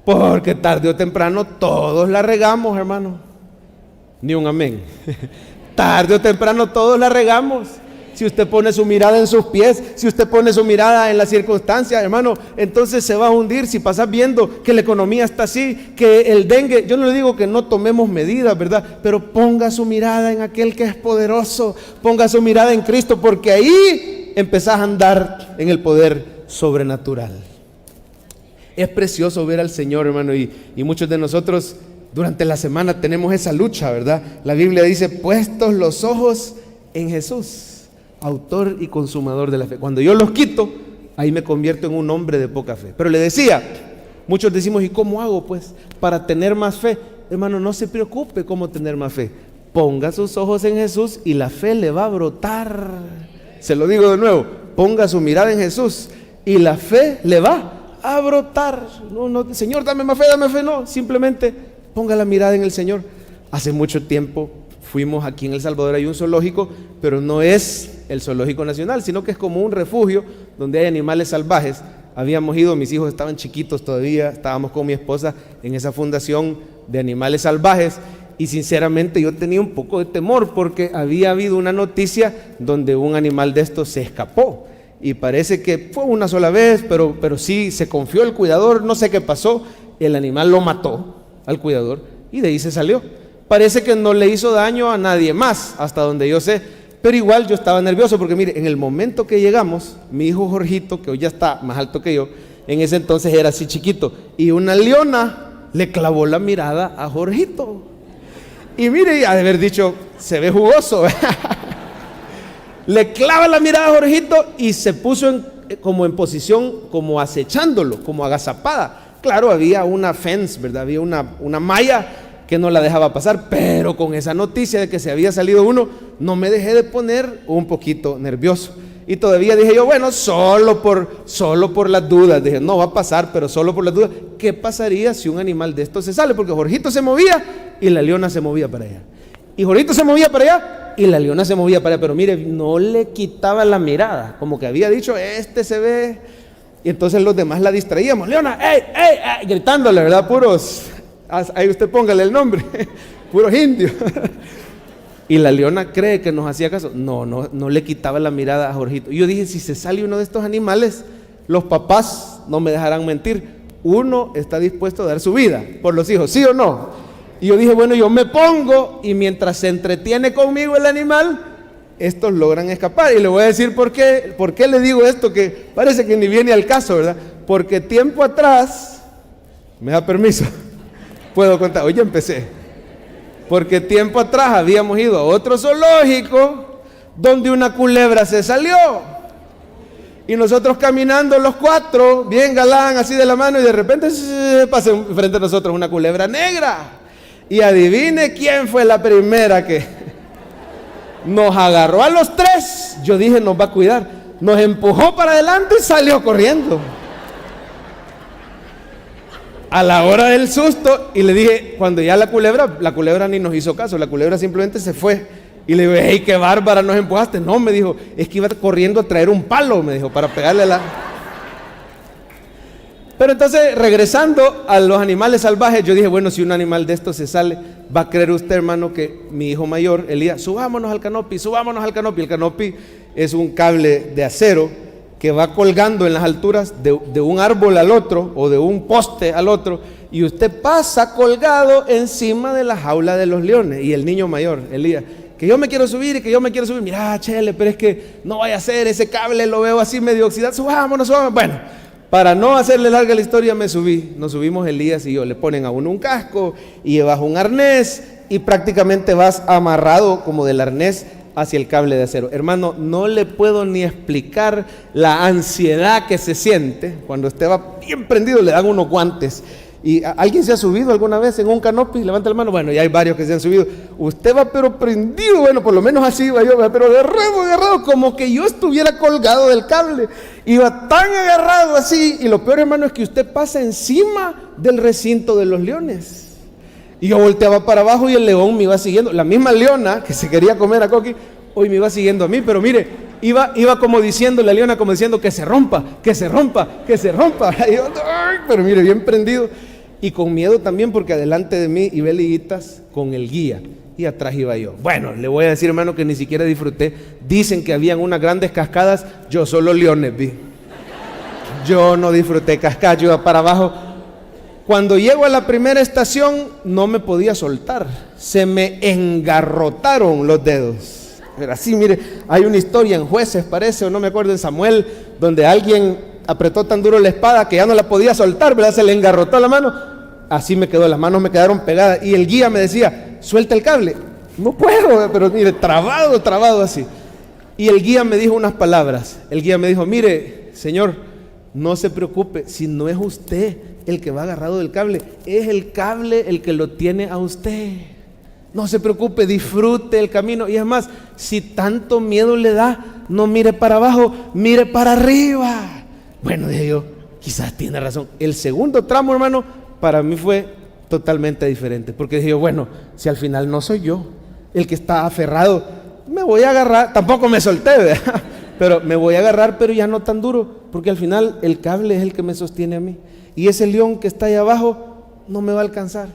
Porque tarde o temprano todos la regamos, hermano. Ni un amén. Tarde o temprano todos la regamos. Si usted pone su mirada en sus pies, si usted pone su mirada en las circunstancias, hermano, entonces se va a hundir. Si pasas viendo que la economía está así, que el dengue, yo no le digo que no tomemos medidas, ¿verdad? Pero ponga su mirada en aquel que es poderoso, ponga su mirada en Cristo, porque ahí empezás a andar en el poder sobrenatural. Es precioso ver al Señor, hermano, y muchos de nosotros durante la semana tenemos esa lucha, ¿verdad? La Biblia dice, puestos los ojos en Jesús, autor y consumador de la fe. Cuando yo los quito, ahí me convierto en un hombre de poca fe. Pero le decía, muchos decimos, ¿y cómo hago pues para tener más fe? Hermano, no se preocupe cómo tener más fe. Ponga sus ojos en Jesús y la fe le va a brotar. Se lo digo de nuevo, ponga su mirada en Jesús y la fe le va a brotar. No, Señor, dame más fe, no, simplemente ponga la mirada en el Señor. Hace mucho tiempo fuimos aquí en El Salvador, hay un zoológico, pero no es el zoológico nacional, sino que es como un refugio donde hay animales salvajes. Habíamos ido, mis hijos estaban chiquitos todavía, estábamos con mi esposa en esa fundación de animales salvajes, y sinceramente yo tenía un poco de temor porque había habido una noticia donde un animal de estos se escapó. Y parece que fue una sola vez, pero sí se confió el cuidador, no sé qué pasó, el animal lo mató al cuidador y de ahí se salió. Parece que no le hizo daño a nadie más, hasta donde yo sé, pero igual yo estaba nervioso porque mire, en el momento que llegamos, mi hijo Jorgito, que hoy ya está más alto que yo, en ese entonces era así chiquito, y una leona le clavó la mirada a Jorgito. Y mire, ha de haber dicho, se ve jugoso. Le clava la mirada a Jorgito y se puso como en posición, como acechándolo, como agazapada. Claro, había una fence, ¿verdad? Había una malla que no la dejaba pasar, pero con esa noticia de que se había salido uno, no me dejé de poner un poquito nervioso. Y todavía dije yo, bueno, solo por las dudas. Dije, no va a pasar, pero solo por las dudas. ¿Qué pasaría si un animal de estos se sale? Porque Jorgito se movía y la leona se movía para allá. Y Jorgito se movía para allá y la leona se movía para allá. Pero mire, no le quitaba la mirada, como que había dicho, este se ve. Y entonces los demás la distraíamos. Leona, ¡ey, ey, ey! Gritándole, ¿verdad? Puros, ahí usted póngale el nombre, puros indios. Y la leona cree que nos hacía caso. No le quitaba la mirada a Jorgito. Y yo dije, si se sale uno de estos animales, los papás no me dejarán mentir. Uno está dispuesto a dar su vida por los hijos, ¿sí o no? Y yo dije, bueno, yo me pongo y mientras se entretiene conmigo el animal, estos logran escapar. Y le voy a decir por qué le digo esto, que parece que ni viene al caso, ¿verdad? Porque tiempo atrás, ¿me da permiso? Puedo contar, hoy ya empecé. Porque tiempo atrás habíamos ido a otro zoológico donde una culebra se salió. Y nosotros caminando los 4, bien galán, así de la mano, y de repente pasa frente a nosotros una culebra negra. Y adivine quién fue la primera que nos agarró a los 3. Yo dije, nos va a cuidar. Nos empujó para adelante y salió corriendo. A la hora del susto, y le dije, cuando ya la culebra ni nos hizo caso, la culebra simplemente se fue. Y le digo, hey, qué bárbara, nos empujaste. No, me dijo, es que iba corriendo a traer un palo, me dijo, para pegarle a la... Pero entonces, regresando a los animales salvajes, yo dije, bueno, si un animal de estos se sale, va a creer usted, hermano, que mi hijo mayor, Elías, subámonos al canopy. El canopy es un cable de acero que va colgando en las alturas de un árbol al otro o de un poste al otro, y usted pasa colgado encima de la jaula de los leones. Y el niño mayor, Elías, que yo me quiero subir y que yo me quiero subir. Mira, chele, pero es que no vaya a ser, ese cable lo veo así medio oxidado, subámonos. Bueno, para no hacerle larga la historia me subí, nos subimos Elías y yo, le ponen a uno un casco y llevas un arnés y prácticamente vas amarrado como del arnés hacia el cable de acero. Hermano, no le puedo ni explicar la ansiedad que se siente cuando usted va bien prendido, le dan unos guantes. ¿Y alguien se ha subido alguna vez en un canopy? Levanta la mano. Bueno, ya hay varios que se han subido. Usted va pero prendido, bueno, por lo menos así iba yo, pero agarrado, como que yo estuviera colgado del cable. Iba tan agarrado así, y lo peor, hermano, es que usted pasa encima del recinto de los leones. Y yo volteaba para abajo y el león me iba siguiendo. La misma leona que se quería comer a Coqui, hoy me iba siguiendo a mí, pero mire, iba como diciendo la leona, como diciendo que se rompa, que se rompa, que se rompa. Y yo, pero mire, bien prendido. Y con miedo también, porque adelante de mí iba Liguitas con el guía y atrás iba yo. Bueno, le voy a decir, hermano, que ni siquiera disfruté. Dicen que habían unas grandes cascadas, yo solo leones vi. Yo no disfruté cascadas, yo iba para abajo. Cuando llego a la primera estación no me podía soltar, se me engarrotaron los dedos. Pero así, mire, hay una historia en Jueces, parece, o no me acuerdo, en Samuel, donde alguien apretó tan duro la espada que ya no la podía soltar, ¿verdad? Se le engarrotó la mano. Así me quedó, las manos me quedaron pegadas y el guía me decía, suelta el cable. No puedo, pero mire, trabado así. Y el guía me dijo unas palabras. El guía me dijo, mire, señor, no se preocupe, si no es usted el que va agarrado del cable, es el cable el que lo tiene a usted. No se preocupe, disfrute el camino. Y es más, si tanto miedo le da, no mire para abajo, mire para arriba. Bueno, dije yo, quizás tiene razón. El segundo tramo, hermano, para mí fue totalmente diferente, porque dije yo, bueno, si al final no soy yo el que está aferrado, me voy a agarrar, tampoco me solté, ¿verdad? Pero me voy a agarrar, pero ya no tan duro, porque al final el cable es el que me sostiene a mí, y ese león que está ahí abajo no me va a alcanzar,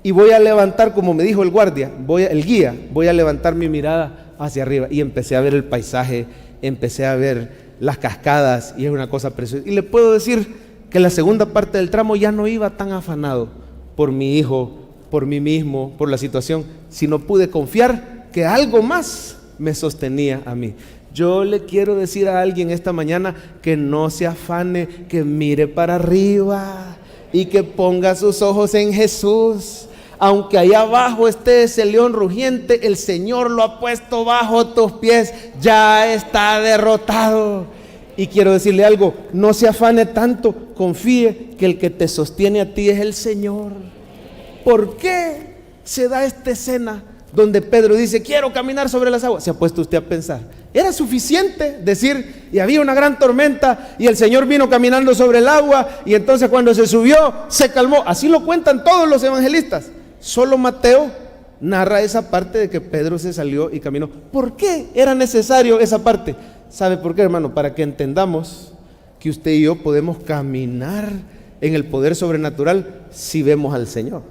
y voy a levantar, como me dijo el guardia, el guía, voy a levantar mi mirada hacia arriba, y empecé a ver el paisaje, empecé a ver las cascadas, y es una cosa preciosa, y le puedo decir que la segunda parte del tramo ya no iba tan afanado por mi hijo, por mí mismo, por la situación, sino pude confiar que algo más me sostenía a mí. Yo le quiero decir a alguien esta mañana que no se afane, que mire para arriba y que ponga sus ojos en Jesús. Aunque allá abajo esté ese león rugiente, el Señor lo ha puesto bajo tus pies, ya está derrotado. Y quiero decirle algo, no se afane tanto, confíe que el que te sostiene a ti es el Señor. ¿Por qué se da esta escena donde Pedro dice, quiero caminar sobre las aguas? ¿Se ha puesto usted a pensar? Era suficiente decir, y había una gran tormenta, y el Señor vino caminando sobre el agua, y entonces cuando se subió, se calmó. Así lo cuentan todos los evangelistas. Solo Mateo narra esa parte de que Pedro se salió y caminó. ¿Por qué era necesario esa parte? ¿Sabe por qué, hermano? Para que entendamos que usted y yo podemos caminar en el poder sobrenatural si vemos al Señor.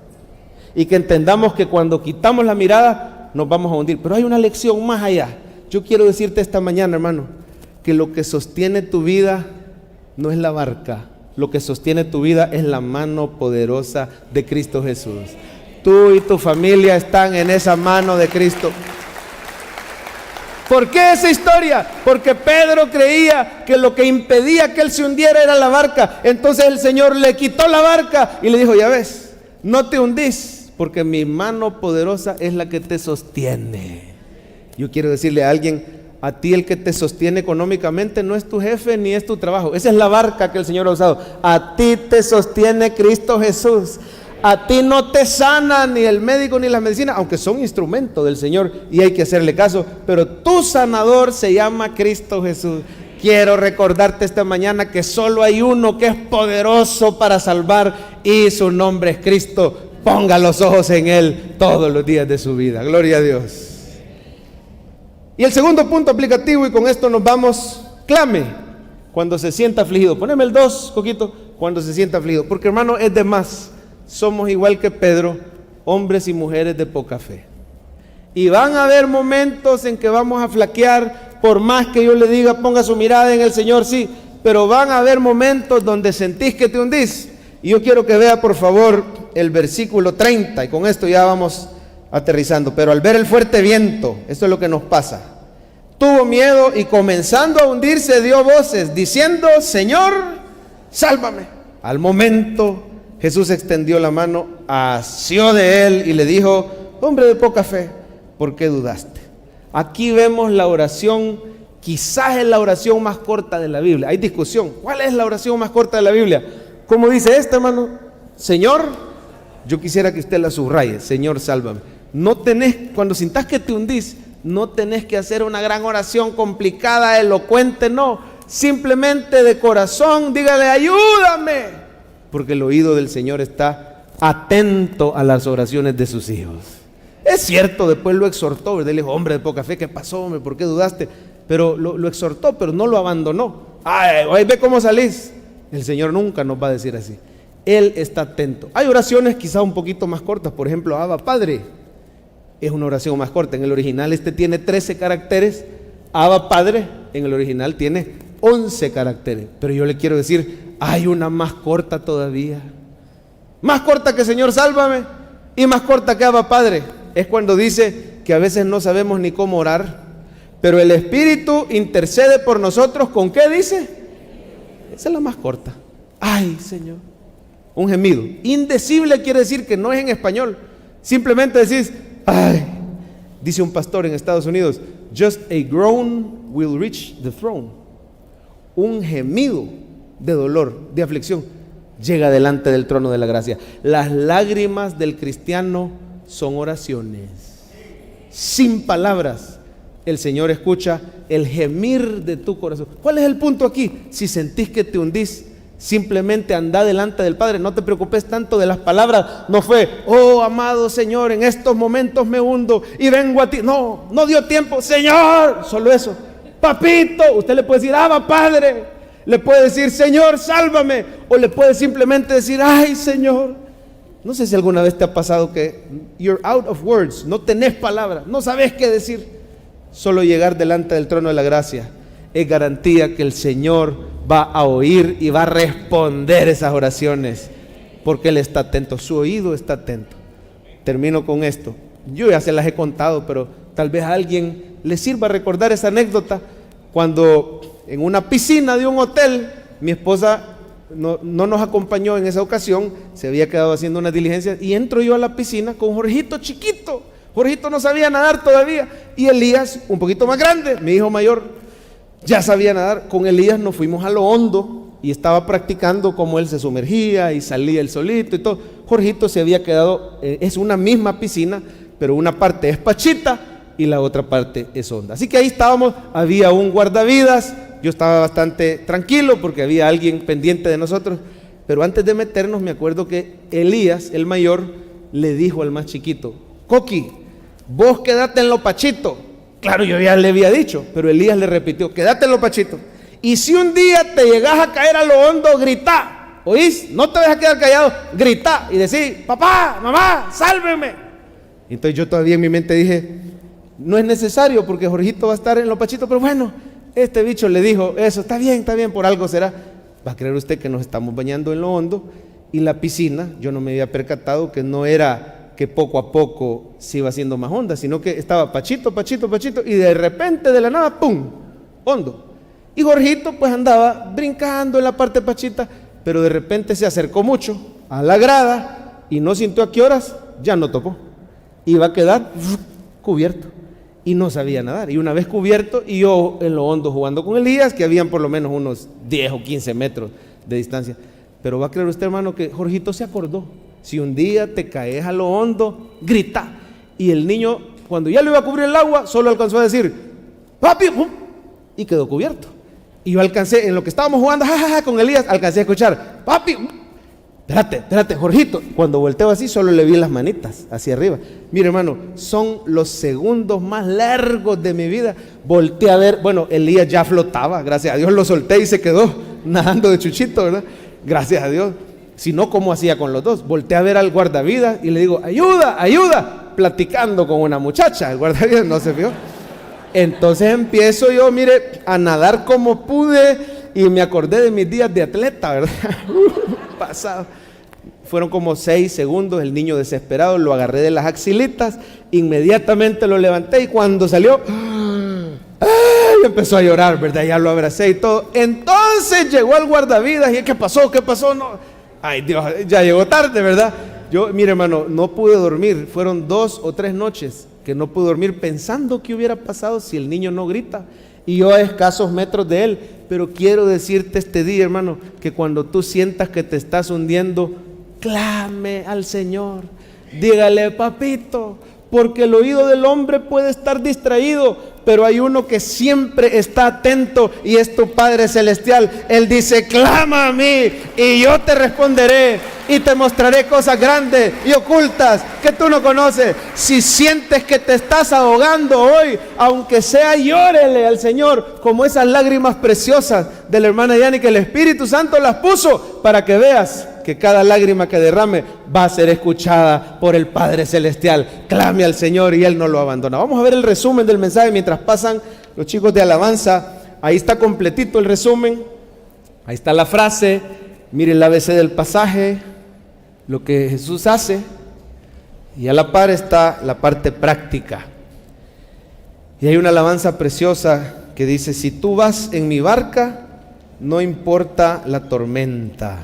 Y que entendamos que cuando quitamos la mirada nos vamos a hundir. Pero hay una lección más allá. Yo quiero decirte esta mañana, hermano, que lo que sostiene tu vida no es la barca. Lo que sostiene tu vida es la mano poderosa de Cristo Jesús. Tú y tu familia están en esa mano de Cristo. ¿Por qué esa historia? Porque Pedro creía que lo que impedía que él se hundiera era la barca. Entonces el Señor le quitó la barca y le dijo, ya ves, no te hundís, porque mi mano poderosa es la que te sostiene. Yo quiero decirle a alguien, a ti el que te sostiene económicamente no es tu jefe ni es tu trabajo. Esa es la barca que el Señor ha usado. A ti te sostiene Cristo Jesús. A ti no te sana ni el médico ni la medicina, aunque son instrumentos del Señor y hay que hacerle caso, pero tu sanador se llama Cristo Jesús. Quiero recordarte esta mañana que solo hay uno que es poderoso para salvar y su nombre es Cristo. Ponga los ojos en Él todos los días de su vida. Gloria a Dios. Y el segundo punto aplicativo, y con esto nos vamos, clame cuando se sienta afligido. Poneme el 2, Coquito, cuando se sienta afligido, porque hermano, es de más. Somos igual que Pedro, hombres y mujeres de poca fe. Y van a haber momentos en que vamos a flaquear, por más que yo le diga, ponga su mirada en el Señor, sí, pero van a haber momentos donde sentís que te hundís. Y yo quiero que vea, por favor, el versículo 30, y con esto ya vamos aterrizando, pero al ver el fuerte viento, esto es lo que nos pasa, tuvo miedo y comenzando a hundirse dio voces diciendo: Señor, sálvame. Al momento Jesús extendió la mano, asió de él y le dijo: hombre de poca fe, ¿por qué dudaste? Aquí vemos la oración, quizás es la oración más corta de la Biblia. Hay discusión, ¿cuál es la oración más corta de la Biblia? ¿Cómo dice esta, hermano? Señor, yo quisiera que usted la subraye: Señor, sálvame. No tenés, cuando sintás que te hundís, no tenés que hacer una gran oración complicada, elocuente, no. Simplemente de corazón, dígale: ayúdame. Porque el oído del Señor está atento a las oraciones de sus hijos. Es cierto, después lo exhortó, ¿verdad? Le dijo: hombre de poca fe, ¿qué pasó, hombre? ¿Por qué dudaste? Pero lo exhortó, pero no lo abandonó. Ay, ve cómo salís. El Señor nunca nos va a decir así. Él está atento. Hay oraciones quizá un poquito más cortas. Por ejemplo, Abba Padre es una oración más corta. En el original tiene 13 caracteres. Abba Padre en el original tiene 11 caracteres. Pero yo le quiero decir, hay una más corta todavía. Más corta que Señor, sálvame, y más corta que Abba Padre. Es cuando dice que a veces no sabemos ni cómo orar, pero el Espíritu intercede por nosotros. ¿Con qué dice? Esa es la más corta. Ay, Señor. Un gemido indecible quiere decir que no es en español. Simplemente decís: ay. Dice un pastor en Estados Unidos: just a groan will reach the throne. Un gemido de dolor, de aflicción, llega delante del trono de la gracia. Las lágrimas del cristiano son oraciones. Sin palabras, el Señor escucha el gemir de tu corazón. ¿Cuál es el punto aquí? Si sentís que te hundís, simplemente anda delante del Padre. No te preocupes tanto de las palabras. No fue: oh amado Señor, en estos momentos me hundo y vengo a ti. No dio tiempo. Señor, solo eso. Papito, usted le puede decir: Abba Padre. Le puede decir: Señor, sálvame. O le puede simplemente decir: ay, Señor. No sé si alguna vez te ha pasado que you're out of words, no tenés palabras, no sabes qué decir. Solo llegar delante del trono de la gracia es garantía que el Señor va a oír y va a responder esas oraciones, porque Él está atento, su oído está atento. Termino con esto. Yo ya se las he contado, pero tal vez a alguien le sirva recordar esa anécdota. Cuando en una piscina de un hotel, mi esposa no nos acompañó en esa ocasión, se había quedado haciendo unas diligencias, y entro yo a la piscina con Jorgito chiquito. Jorgito no sabía nadar todavía, y Elías, un poquito más grande, mi hijo mayor, ya sabía nadar. Con Elías nos fuimos a lo hondo y estaba practicando cómo él se sumergía y salía él solito y todo. Jorgito se había quedado, es una misma piscina, pero una parte es pachita y la otra parte es honda. Así que ahí estábamos, había un guardavidas, yo estaba bastante tranquilo porque había alguien pendiente de nosotros, pero antes de meternos me acuerdo que Elías, el mayor, le dijo al más chiquito: Coqui, vos quedate en lo pachito. Claro, yo ya le había dicho, pero Elías le repitió: quédate en lo pachito. Y si un día te llegás a caer a lo hondo, grita. ¿Oís? No te vas a quedar callado, grita y decís: papá, mamá, sálveme. Entonces yo todavía en mi mente dije: no es necesario porque Jorgito va a estar en lo pachito, pero bueno, este bicho le dijo eso, está bien, por algo será. Va a creer usted que nos estamos bañando en lo hondo, y la piscina, yo no me había percatado que no era que poco a poco se iba haciendo más honda, sino que estaba pachito, y de repente, de la nada, ¡pum!, hondo. Y Jorgito pues andaba brincando en la parte pachita, pero de repente se acercó mucho a la grada y no sintió a qué horas ya no topó. Iba a quedar cubierto y no sabía nadar. Y una vez cubierto, y yo en lo hondo jugando con Elías, que habían por lo menos unos 10 o 15 metros de distancia. Pero va a creer usted, hermano, que Jorgito se acordó: si un día te caes a lo hondo, grita. Y el niño, cuando ya le iba a cubrir el agua, solo alcanzó a decir: papi, ¡pum!, y quedó cubierto. Y yo alcancé, en lo que estábamos jugando con Elías, alcancé a escuchar: papi, espérate, Jorgito. Cuando volteo así, solo le vi las manitas hacia arriba. Mire, hermano, son los segundos más largos de mi vida. Volteé a ver, bueno, Elías ya flotaba, gracias a Dios lo solté y se quedó nadando de chuchito, ¿verdad? Gracias a Dios. Si no, ¿cómo hacía con los dos? Volteé a ver al guardavidas y le digo: ayuda, platicando con una muchacha. El guardavidas no se vio. Entonces empiezo yo, mire, a nadar como pude, y me acordé de mis días de atleta, ¿verdad? Pasado. Fueron como 6 segundos, el niño desesperado, lo agarré de las axilitas, inmediatamente lo levanté y cuando salió, ¡ay! Empezó a llorar, ¿verdad? Ya lo abracé y todo. Entonces llegó el guardavidas y ¿qué pasó? ¿Qué pasó? No. Ay Dios, ya llegó tarde, ¿verdad? Yo, mire hermano, no pude dormir, fueron 2 o 3 noches que no pude dormir pensando qué hubiera pasado si el niño no grita. Y yo a escasos metros de él, pero quiero decirte este día, hermano, que cuando tú sientas que te estás hundiendo, clame al Señor, dígale: papito, porque el oído del hombre puede estar distraído, pero hay uno que siempre está atento y es tu Padre Celestial. Él dice: clama a mí y yo te responderé y te mostraré cosas grandes y ocultas que tú no conoces. Si sientes que te estás ahogando hoy, aunque sea, llórele al Señor, como esas lágrimas preciosas de la hermana Yani, que el Espíritu Santo las puso para que veas que cada lágrima que derrame va a ser escuchada por el Padre Celestial. Clame al Señor y Él no lo abandona. Vamos a ver el resumen del mensaje mientras pasan los chicos de alabanza. Ahí está completito el resumen. Ahí está la frase. Miren el ABC del pasaje, lo que Jesús hace, y a la par está la parte práctica. Y hay una alabanza preciosa que dice: si tú vas en mi barca, no importa la tormenta.